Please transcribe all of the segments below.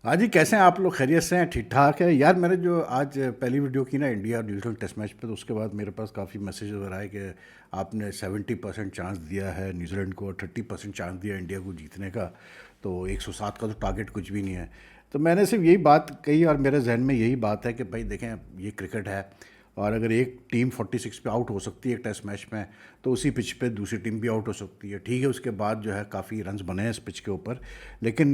हाँ जी, कैसे हैं आप लोग? खैरियत से हैं? ठीक ठाक है यार। मैंने जो आज पहली वीडियो की ना इंडिया और न्यूजीलैंड टेस्ट मैच पे, तो उसके बाद मेरे पास काफ़ी मैसेज वगैरह आए कि आपने 70% चांस दिया है न्यूजीलैंड को और 30% चांस दिया इंडिया को जीतने का, तो 107 का तो टारगेट कुछ भी नहीं है। तो मैंने सिर्फ यही बात कही और मेरे जहन में यही बात है कि भाई देखें, ये क्रिकेट है और अगर एक टीम 46 पे आउट हो सकती है एक टेस्ट मैच में, तो उसी पिच पे दूसरी टीम भी आउट हो सकती है। ठीक है, उसके बाद जो है काफ़ी रन्स बने हैं इस पिच के ऊपर, लेकिन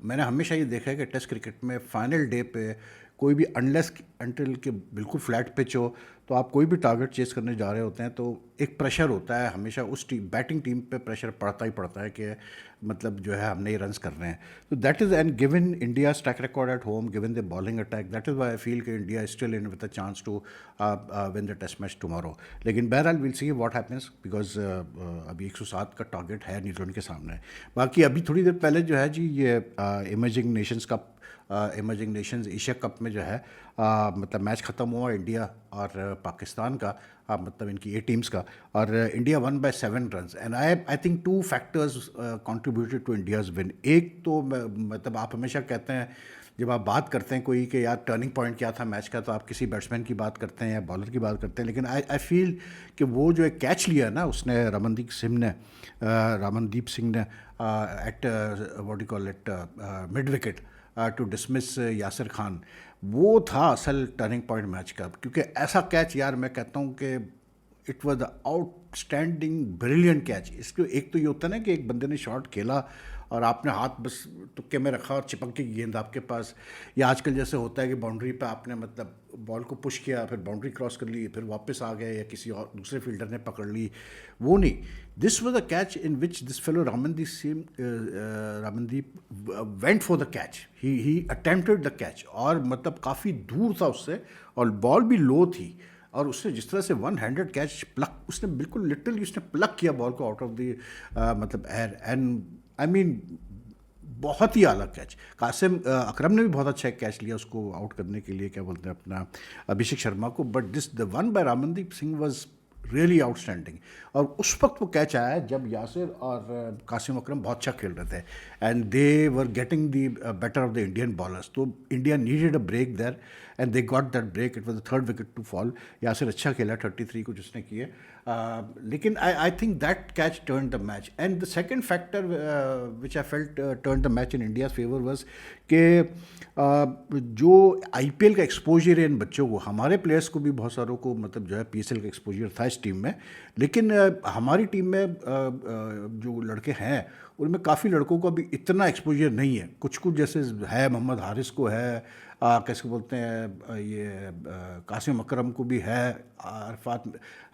मैंने हमेशा ये देखा है कि टेस्ट क्रिकेट में फाइनल डे पे कोई भी अनलेस अनटिल के बिल्कुल फ्लैट पिच हो, तो आप कोई भी टारगेट चेस करने जा रहे होते हैं तो एक प्रेशर होता है हमेशा, उस टीम बैटिंग टीम पे प्रेशर पड़ता ही पड़ता है कि मतलब जो है हमने ये रन्स करने हैं। तो that is and given India track record at home, given the bowling attack, that is why I feel कि India is still in with a chance to win the test match tomorrow. लेकिन बहरहाल will see what happens, because अभी 107 का target है New Zealand के सामने। बाकी अभी थोड़ी देर पहले जो है जी, ये emerging Nations cup, emerging Nations Asia cup में जो है मतलब मैच ख़त्म हुआ इंडिया और पाकिस्तान का, मतलब इनकी ए टीम्स का, और India one by 7 run. And I think two factors contributed to India's win. एक तो मतलब आप हमेशा कहते हैं जब आप बात करते हैं कोई कि यार टर्निंग पॉइंट क्या था मैच का, तो आप किसी बैट्समैन की बात करते हैं या बॉलर की बात करते हैं, लेकिन आई फील कि वो जो एक कैच लिया ना उसने, रमनदीप सिंह ने at what you call it mid wicket to dismiss Yasir Khan, वो था असल टर्निंग पॉइंट मैच का। क्योंकि ऐसा कैच यार मैं कहता हूँ कि it was the outstanding brilliant catch. इसको एक तो ये होता है ना कि एक बंदे ने शॉट खेला और आपने हाथ बस तुक्के में रखा और चिपक की गेंद आपके पास, या आजकल जैसे होता है कि बाउंड्री पे आपने मतलब बॉल को पुश किया, फिर बाउंड्री क्रॉस कर ली, फिर वापस आ गए या किसी और दूसरे फील्डर ने पकड़ ली, वो नहीं। This was a catch in which this fellow Ramandeep went for the catch, he attempted the catch, और मतलब काफ़ी दूर था उससे और बॉल भी लो थी, और उसने जिस तरह से वन हैंडेड कैच प्लक, उसने बिल्कुल लिटरली उसने प्लक किया बॉल को आउट ऑफ द मतलब एयर। एंड आई मीन बहुत ही आला कैच। कासिम अकरम ने भी बहुत अच्छा कैच लिया उसको आउट करने के लिए, क्या बोलते हैं अपना, अभिषेक शर्मा को, but this the one by Ramandeep Singh was really outstanding. और उस वक्त वो कैच आया जब यासिर और कासिम अकरम बहुत अच्छा खेल रहे थे and they were getting the better of the Indian bowlers, तो India needed a break there and they got that break. It was the third wicket to fall. Yasir अच्छा खेला, 33 कुछ उसने किए, लेकिन I think that catch turn the match. And the second factor which I felt turn the match in India favour was कि जो IPL का exposure है इन बच्चों को, हमारे प्लेयर्स को भी बहुत सारों को मतलब जो है पीएसएल का एक्सपोजर था इस टीम में, लेकिन हमारी टीम में जो लड़के हैं उनमें काफ़ी लड़कों को अभी इतना एक्सपोजर नहीं है। कुछ कुछ जैसे है, मोहम्मद हारिस को है, कैसे बोलते हैं ये कासिम अकरम को भी है, अरफात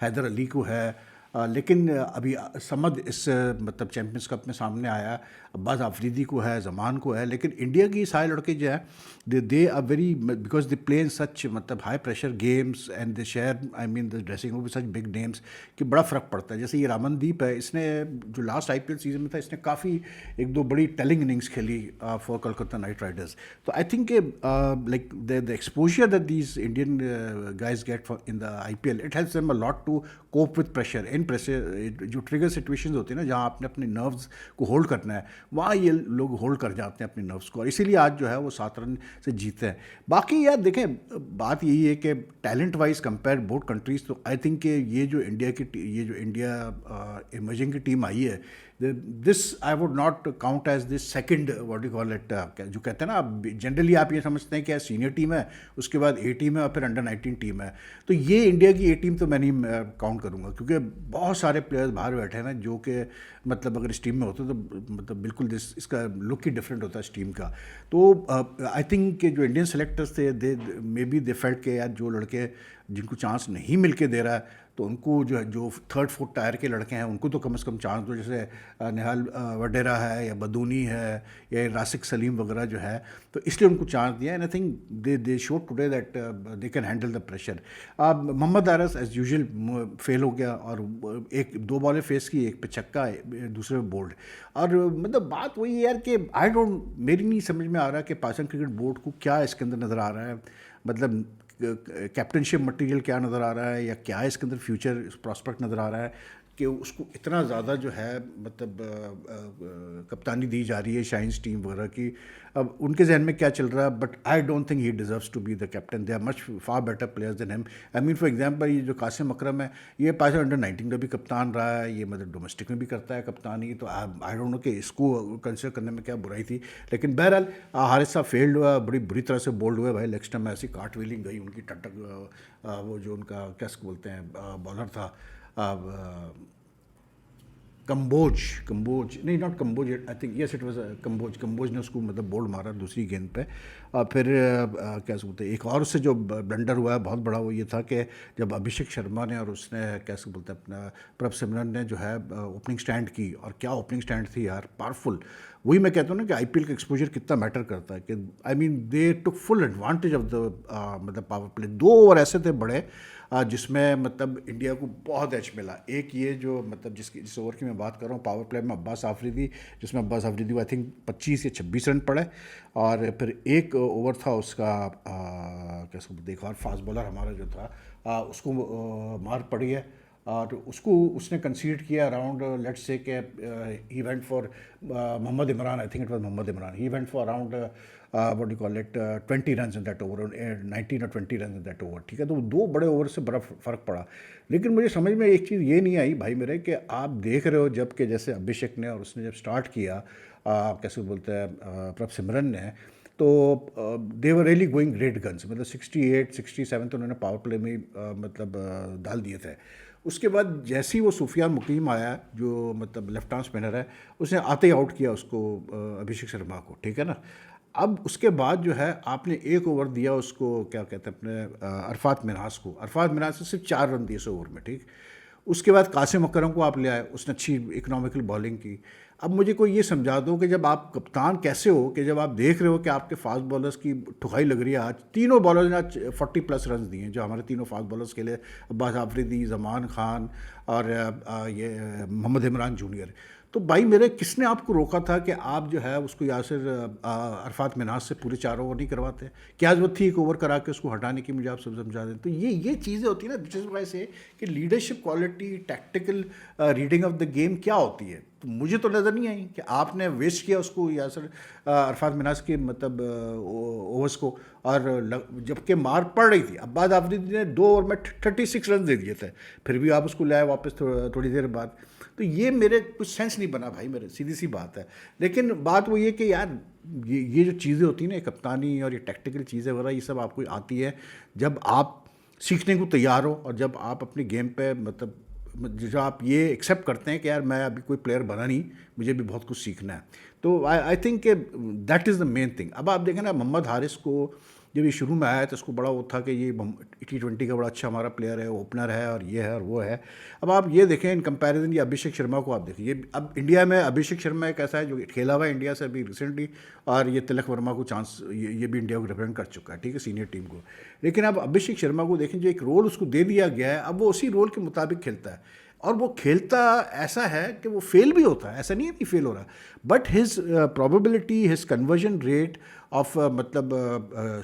हैदर अली को है, लेकिन अभी समद इस मतलब चैम्पियंस कप में सामने आया, अब्बास आफरीदी को है, जमान को है, लेकिन इंडिया की सारे लड़के जो है they are very, because they play in such मतलब high pressure games and they share I mean the dressing room with such big names कि बड़ा फ़र्क पड़ता है। जैसे ये रामनदीप है, इसने जो लास्ट आईपीएल सीजन में था इसने काफ़ी एक दो बड़ी टेलिंग इनिंग्स खेली फॉर कोलकाता नाइट राइडर्स। तो I think like the exposure that these Indian guys get for in the IPL, it helps them a lot to cope with pressure in pressure। जो ट्रिगर सिचुएशंस होती है ना जहाँ आपने अपने nerves को hold करना है, वहाँ ये लोग होल्ड कर जाते हैं अपने नर्व्स को, और इसीलिए आज जो है वो 7 रन से जीते हैं। बाकी यार देखें, बात यही है कि talent wise compare both countries, तो आई थिंक ये जो इंडिया की ये जो इंडिया इमर्जिंग की टीम आई है, this I would not count as this second what you call it, जो कहते हैं ना आप जनरली आप ये समझते हैं कि सीनियर टीम है, उसके बाद ए टीम है और फिर अंडर 19 टीम है। तो ये इंडिया की ए टीम तो मैं नहीं काउंट करूँगा, क्योंकि बहुत सारे प्लेयर्स बाहर बैठे हैं ना जो कि मतलब अगर इस टीम में होते तो मतलब बिल्कुल इसका लुक ही डिफरेंट होता है इस टीम का। तो आई थिंक कि जो इंडियन सेलेक्टर्स थे दे मे बी दे फेल्ट के यार जो लड़के जिनको चांस नहीं मिल के दे रहा है, तो उनको जो है जो थर्ड फोर्थ टायर के लड़के हैं उनको तो कम से कम चांस दो। जैसे निहाल वडेरा है या बदूनी है या रासिक सलीम वगैरह जो है, तो इसलिए उनको चांस दिया। And I think they show today that they can handle the pressure. Mohammad Haris as usual fail हो गया, और एक दो बॉलें फेस की, एक पे छक्का दूसरे पे बोल्ड। और मतलब बात वही है यार कि आई डोंट, मेरी नहीं समझ में आ रहा कि पाकिस्तान क्रिकेट बोर्ड को क्या इसके अंदर नज़र आ रहा है, मतलब कैप्टनशिप मटेरियल क्या नज़र आ रहा है या क्या इसके अंदर फ्यूचर प्रॉस्पेक्ट नज़र आ रहा है। कि उसको इतना ज़्यादा जो है मतलब कप्तानी दी जा रही है शाइन्स टीम वगैरह की। अब उनके जहन में क्या चल रहा है, but I don't think he deserves to be the captain. They are much far better players than him. I mean for example ये जो कासिम अकरम है, ये पाकिस्तान अंडर 19 का भी कप्तान रहा है, ये मतलब डोमेस्टिक में भी करता है कप्तानी। तो आई डोंट नो कि इसको कंसिडर करने में क्या बुराई थी। लेकिन बहरहाल हारिस साहब फेल्ड हुआ, बड़ी बुरी तरह से बोल्ड हुए भाई। लेग स्टम्प में ऐसी काट व्हीलिंग गई उनकी, टटक वो जो उनका क्या बोलते हैं बॉलर था, कंबोज नहीं, not Kamboj, I think yes it was Kamboj ने उसको मतलब बोल्ड मारा दूसरी गेंद पे। और फिर क्या बोलते हैं, एक और उससे जो ब्लंडर हुआ है बहुत बड़ा, वो ये था कि जब अभिषेक शर्मा ने और उसने कैसे बोलते हैं अपना प्रभ सिमरन ने जो है ओपनिंग स्टैंड की, और क्या ओपनिंग स्टैंड थी यार, पावरफुल। वही मैं कहता हूँ ना कि आईपीएल का एक्सपोजर कितना मैटर करता है, कि I mean they took full advantage of the मतलब पावर प्ले। 2 ओवर ऐसे थे बड़े जिसमें मतलब इंडिया को बहुत एज मिला। एक ये जो मतलब जिस ओवर की मैं बात कर रहा हूँ पावर प्ले में, अब्बास आफरीदी, जिसमें अब्बास आफरीदी को आई थिंक 25 या 26 रन पड़े। और फिर एक ओवर था उसका कैसे देखा, और फास्ट बॉलर हमारा जो था उसको मार पड़ी है, और उसको उसने कंसीड किया अराउंड लेट्स से के he went for Mohammad Imran, I think it was Mohammad Imran, he went for around what do call it 20 run in that over, 19 और 20 रन इन दैट ओवर, ठीक है। तो 2 बड़े ओवर से बड़ा फ़र्क पड़ा। लेकिन मुझे समझ में एक चीज़ ये नहीं आई भाई मेरे, कि आप देख रहे हो जब कि जैसे अभिषेक ने और उसने जब स्टार्ट किया कैसे बोलते हैं प्रभ सिमरन ने, तो they were really going great guns, मतलब 68 67 तो उन्होंने पावर प्ले में मतलब डाल दिए थे। उसके बाद जैसे ही वो सुफियान मुकीम आया जो मतलब लेफ्ट आर्म स्पिनर है, उसने आते ही आउट किया उसको अभिषेक शर्मा को, ठीक है ना। अब उसके बाद जो है आपने एक ओवर दिया उसको, क्या कहते हैं अपने अरफात मिन्हास को, अरफात मिन्हास ने सिर्फ 4 रन दिए इस ओवर में, ठीक। उसके बाद कासिम अकरम को आप ले आए, उसने अच्छी इकोनॉमिकल बॉलिंग की। अब मुझे कोई ये समझा दो कि जब आप कप्तान कैसे हो, कि जब आप देख रहे हो कि आपके फास्ट बॉलर्स की ठुकाई लग रही है, आज तीनों बॉलर्स ने आज 40+ रन दिए हैं, जो हमारे तीनों फास्ट बॉलर्स के लिए, अब्बास आफरीदी, जमान खान और ये मोहम्मद इमरान जूनियर। तो भाई मेरे किसने आपको रोका था कि आप जो है उसको यासिर अरफात मिन्हास से पूरे 4 ओवर नहीं करवाते? क्या जरूरत थी 1 ओवर करा के उसको हटाने की? मुझे आप सब समझा दें। तो ये चीज़ें होती है ना, जिस वजह से कि leadership quality, tactical reading of the game क्या होती है। तो मुझे तो नज़र नहीं आई कि आपने वेस्ट किया उसको यासिर अरफात मिन्हास के मतलब ओवर्स को, और जबकि मार पड़ रही थी। अब्बास आफरीदी ने 2 ओवर में 36 रन दे दिए थे, फिर भी आप उसको लाए वापस थोड़ी देर बाद। तो ये मेरे कुछ सेंस नहीं बना भाई मेरे, सीधी सी बात है। लेकिन बात वो ये कि यार ये जो चीज़ें होती हैं ना, कप्तानी और ये टैक्टिकल चीज़ें वगैरह, ये सब आपको आती है जब आप सीखने को तैयार हो, और जब आप अपनी गेम पे मतलब जब आप ये एक्सेप्ट करते हैं कि यार मैं अभी कोई प्लेयर बना नहीं, मुझे भी बहुत कुछ सीखना है। तो I think that is the main thing. अब आप देखें ना, मोहम्मद हारिस को जब ये शुरू में आया तो उसको बड़ा वो था कि ये T20 का बड़ा अच्छा हमारा प्लेयर है, ओपनर है, और ये है और वो है। अब आप ये देखें इन कंपैरिजन, ये अभिषेक शर्मा को आप देखें, ये अब इंडिया में अभिषेक शर्मा एक ऐसा है जो खेला हुआ है इंडिया से अभी रिसेंटली, और ये तिलक वर्मा को चांस, ये भी इंडिया को रिप्रेजेंट कर चुका है, ठीक है, सीनियर टीम को। लेकिन अब अभिषेक शर्मा को देखें, जो एक रोल उसको दे दिया गया है, अब वो उसी रोल के मुताबिक खेलता है, और वो खेलता ऐसा है कि वो फेल भी होता है, ऐसा नहीं है कि फेल हो रहा, but his probability, his conversion rate of मतलब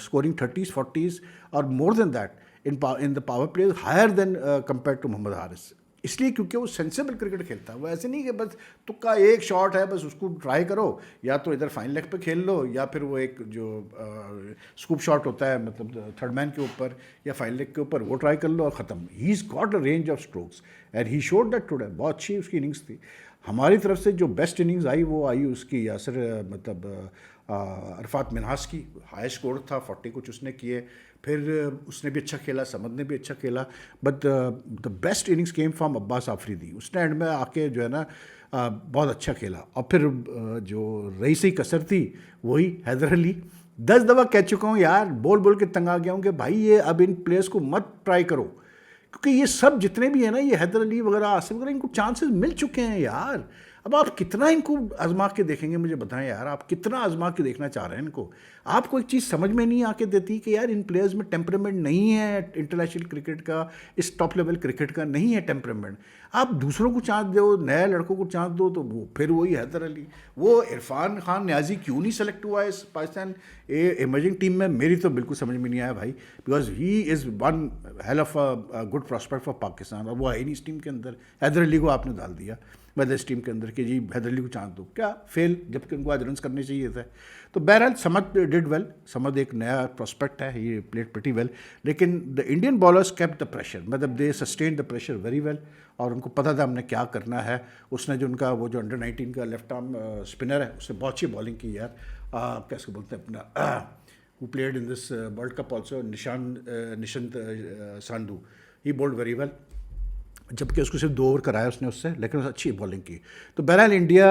स्कोरिंग 30s 40s और more than that in the power play higher than compare to Mohammad Haris. इसलिए क्योंकि वो सेंसिबल क्रिकेट खेलता है। वो ऐसे नहीं कि बस तुक्का एक शॉट है, बस उसको ट्राई करो, या तो इधर फाइन लेग पे खेल लो, या फिर वो एक जो स्कूप शॉट होता है मतलब थर्ड मैन के ऊपर या फाइन लेग के ऊपर, वो ट्राई कर लो और ख़त्म। He is got a range of strokes and he showed that today. बहुत अच्छी उसकी इनिंग्स थी। हमारी तरफ से जो बेस्ट इनिंग्स आई वो आई उसकी यासिर मतलब अरफात मिन्हास की। हाई स्कोर था, 40 कुछ उसने किए, फिर उसने भी अच्छा खेला, समद ने भी अच्छा खेला, but the best innings came from Abbas Afridi. उसने एंड में आके जो है ना बहुत अच्छा खेला। और फिर जो रईसी कसर थी वही हैदर अली। 10 दफ़ा कह चुका हूँ यार, बोल बोल के तंग आ गया हूँ कि भाई ये अब इन प्लेयर्स को मत ट्राई करो, क्योंकि ये सब जितने भी हैं ना, ये हैदर अली वगैरह, आसिफ वगैरह, इनको चांसेस मिल चुके हैं यार। अब आप कितना इनको आजमा के देखेंगे, मुझे बताएं यार, आप कितना आजमा के देखना चाह रहे हैं इनको? आपको एक चीज़ समझ में नहीं आके देती कि यार इन प्लेयर्स में टेम्परामेंट नहीं है, इंटरनेशनल क्रिकेट का, इस टॉप लेवल क्रिकेट का नहीं है टेम्परामेंट। आप दूसरों को चांस दो, नए लड़कों को चांस दो, तो वो फिर वही हैदर अली, वो इरफान खान न्याजी क्यों नहीं सेलेक्ट हुआ इस पाकिस्तान इमर्जिंग टीम में? मेरी तो बिल्कुल समझ में नहीं आया भाई, because he is one hell of a good prospect for Pakistan, और वो है नहीं इस टीम के अंदर। हैदर अली को आपने डाल दिया मतलब इस टीम के अंदर कि जी हैदर अली को चांस दो, क्या फेल, जबकि उनको आज रन करने चाहिए थे। तो बहरहाल समद डिड वेल, समद एक नया प्रॉस्पेक्ट है, ये प्लेड प्रिटी वेल, लेकिन the Indian bowlers kept the pressure, मतलब they sustain the pressure very well, और उनको पता था हमने क्या करना है। उसने जो उनका वो जो अंडर 19 का लेफ्ट आर्म स्पिनर है, उसने बहुत अच्छी बॉलिंग की यार, कैसे बोलते हैं अपना, who played in this World Cup also, Nishant Sandhu, he bowled very well, जबकि उसको सिर्फ 2 ओवर कराया उसने उससे, लेकिन उसने अच्छी बॉलिंग की। तो बहरहाल India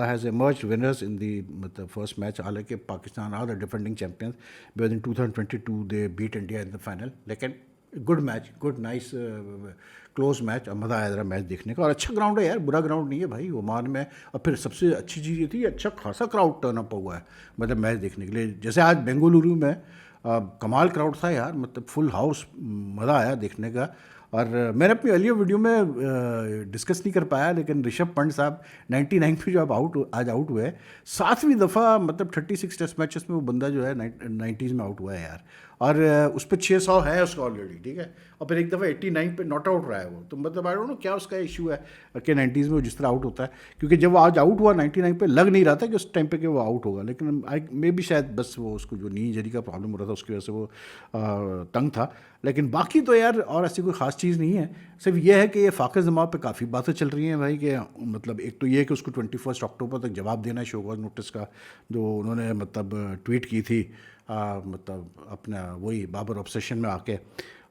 has emerged winners in the मतलब फर्स्ट मैच, हालांकि Pakistan are the defending champions, because in 2022 they beat India in the final, लेकिन good match, good nice close match, और मज़ा आया ज़रा मैच देखने का। और अच्छा ग्राउंड है यार, बुरा ग्राउंड नहीं है भाई ओमान में। और फिर सबसे अच्छी चीज़ ये थी, अच्छा खासा क्राउड टर्न अप हुआ है मतलब मैच देखने के लिए। जैसे आज बेंगलुरु में कमाल क्राउड था यार, मतलब फुल हाउस, मज़ा आया देखने का। और मैंने अपनी अर्लियर वीडियो में डिस्कस नहीं कर पाया, लेकिन ऋषभ पंत साहब 99 पे जो अब आज आउट हुए, 7वीं दफ़ा मतलब 36 टेस्ट मैचेस में वो बंदा जो है 90s में आउट हुआ है यार, और उस पर 600 है उसका ऑलरेडी, ठीक है, और फिर एक दफ़ा 89 पे नॉट आउट रहा है वो। तो मतलब आई डोंट नो क्या उसका इशू है कि 90s में वो जिस तरह आउट होता है, क्योंकि जब वो आज आउट हुआ 99 पे लग नहीं रहा था कि उस टाइम पे कि वो आउट होगा, लेकिन आई मे भी शायद बस वो उसको जो नी इंजरी का प्रॉब्लम हो रहा था उसकी वजह से वो तंग था। लेकिन बाकी तो यार और ऐसी कोई ख़ास चीज़ नहीं है, सिर्फ ये है कि ये फ़ाक़िर जमा पे काफ़ी बातें चल रही हैं भाई, कि मतलब एक तो ये कि उसको 21 अक्टूबर तक जवाब देना है शो कॉज नोटिस का, जो उन्होंने मतलब ट्वीट की थी मतलब अपना वही बाबर ऑब्सेशन में आके।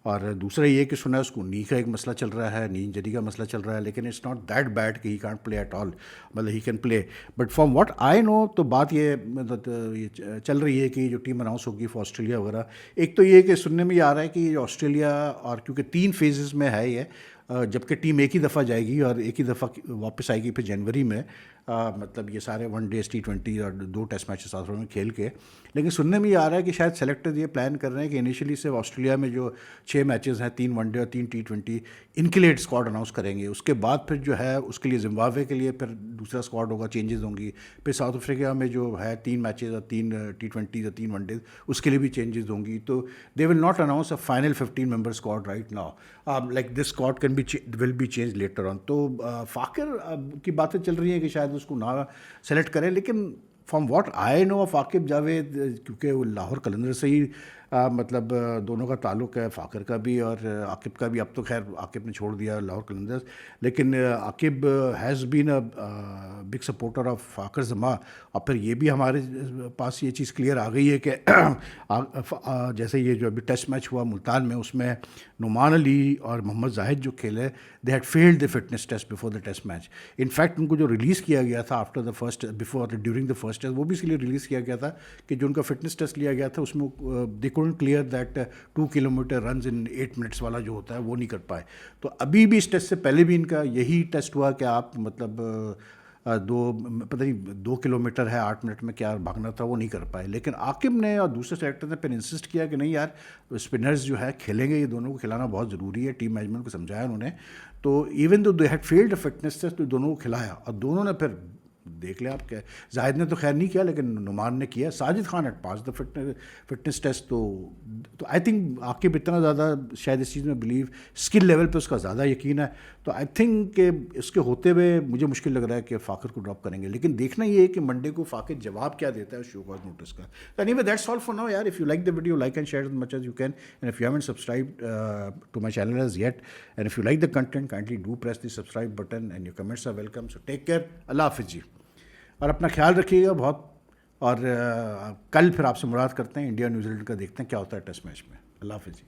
और दूसरा ये कि सुना है उसको नी का एक मसला चल रहा है, नी इंजरी का मसला चल रहा है, लेकिन इट्स नॉट दैट बैड कि he can't play at all, मतलब he can play. But from what I know, तो बात ये मतलब ये चल रही है कि जो टीम अनाउंस होगी फॉर ऑस्ट्रेलिया वगैरह, एक तो ये कि सुनने में ये आ रहा है कि ऑस्ट्रेलिया, और क्योंकि 3 फेजेस में है ये, जबकि टीम एक ही दफ़ा जाएगी और एक ही दफ़ा वापस आएगी फिर जनवरी में, मतलब ये सारे 1 डे T20 और 2 टेस्ट मैचेस साथ में खेल के। लेकिन सुनने में ये आ रहा है कि शायद सेलेक्टर्स ये प्लान कर रहे हैं कि इनिशियली सिर्फ ऑस्ट्रेलिया में जो 6 मैचेस हैं, 3 1 डे और 3 T20, इनके लिए स्क्वाड अनाउंस करेंगे। उसके बाद फिर जो है उसके लिए जिम्बाब्वे के लिए फिर दूसरा स्क्वाड होगा, चेंजेस होंगी। फिर साउथ अफ्रीका में जो है 3 मैचेस और 3 T20 और 3 1 डे, उसके लिए भी चेंजेस होंगी। तो they will not announce a final 15 member squad right now, like this squad can be will be change later on. तो फ़ाकिर की बातें चल रही हैं कि शायद उसको ना सेलेक्ट करें, लेकिन from what I no of Aqib Javed, क्योंकि वो लाहौर कलंदर से ही मतलब दोनों का ताल्लुक़ है, फ़ाकिर का भी और आकिब का भी। अब तो खैर आकिब ने छोड़ दिया लाहौर कलंदर्स, लेकिन Aqib has been a big supporter of Fakhar Zaman. और फिर ये भी हमारे पास ये चीज़ क्लियर आ गई है कि जैसे ये जो अभी टेस्ट मैच हुआ मुल्तान में, उसमें नुमान अली और मोहम्मद जाहिद जो खेले, they had failed the fitness test before the test match. In fact उनको जो रिलीज़ किया गया था after the first, before during the first test, वो भी इसलिए रिलीज़ किया गया था कि जो उनका फिटनेस टेस्ट लिया गया था उसमें they couldn't clear that 2 kilometre run in 8 minutes वाला जो होता है वो नहीं कर पाए। तो अभी भी इस टेस्ट से पहले भी इनका यही टेस्ट हुआ कि आप मतलब पता नहीं 2 किलोमीटर है 8 मिनट में क्या भागना था, वो नहीं कर पाए। लेकिन आकिब ने और दूसरे सेलेक्टर ने फिर इंसिस्ट किया कि नहीं यार, स्पिनर्स जो है खेलेंगे, ये दोनों को खिलाना बहुत ज़रूरी है। टीम मैनेजमेंट को समझाया उन्होंने। तो even though they had failed fitness test, तो दोनों को खिलाया, और दोनों ने फिर देख लिया आप क्या, जाहिद ने तो खैर नहीं किया लेकिन नुमान ने किया। Sajid Khan at pass the fitness test. तो आई थिंक आकिब इतना ज़्यादा शायद इस चीज़ में बिलीव, स्किल लेवल पे उसका ज़्यादा यकीन है। तो आई थिंक कि इसके होते हुए मुझे मुश्किल लग रहा है कि फ़ाकिर को ड्रॉप करेंगे। लेकिन देखना ये है कि मंडे को फ़ाकिर जवाब क्या देता है शो कॉज नोटिस का। तो anyway that's all for now यार। If you like the video, like and share as much as you can, and if you haven't subscribed to my channel as yet, and if you like the content, kindly do press the subscribe button, and your comments are welcome. So take care, अल्लाह हाफिज़ जी, और अपना ख्याल रखिएगा बहुत। और कल फिर आपसे मुलाकात करते हैं, इंडिया न्यूजीलैंड का देखते हैं क्या होता है टेस्ट मैच में। अल्लाह हाफिज़ जी।